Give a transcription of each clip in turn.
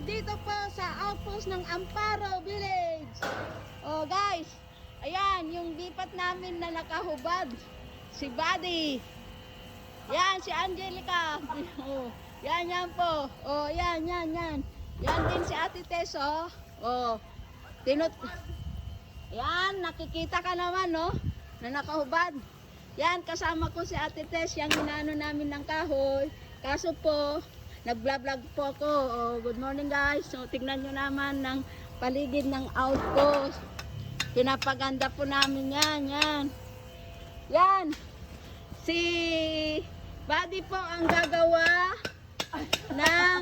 dito po sa outpost ng Amparo Village. Oh guys, ayan yung lipat namin na nakahubad. Si Buddy. Yan, si Angelica. Oh, yan po. Oh, yan. Yan din si Ate Tess, oh. Oh, yan, nakikita ka naman, no? Na nakahubad. Yan, kasama ko si Ate Tess, yung inaano namin ng kahoy. Kaso po, nag-vlog po ako. Oh, good morning guys. So, tignan nyo naman ng paligid ng outpost. Pinapaganda po namin yan. Yan. Si Buddy po ang gagawa ng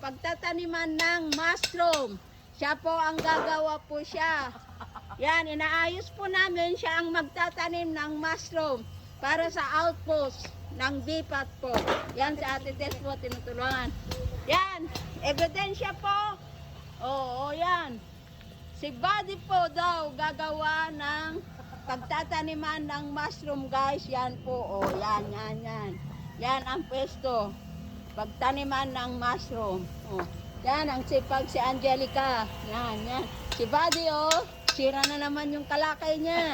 pagtataniman ng mushroom. Siya po ang gagawa po siya. Yan, inaayos po namin siya ang magtatanim ng mushroom para sa outpost ng BPAT po. Yan, si Ate Tess po tinutulungan. Yan, ebidensya po. Oo, yan. Si Buddy po daw gagawa ng pagtataniman ng mushroom, guys. Yan po, oh, yan. Yan ang pwesto. Pagtaniman ng mushroom. Oh. Yan, ang sipag si Angelica. Yan. Si Buddy, oh, sira na naman yung kalakay niya.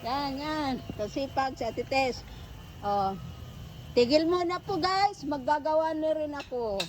Yan. Sipag si Ate Tess. Oh. Tigil muna po, guys. Maggagawa na rin ako.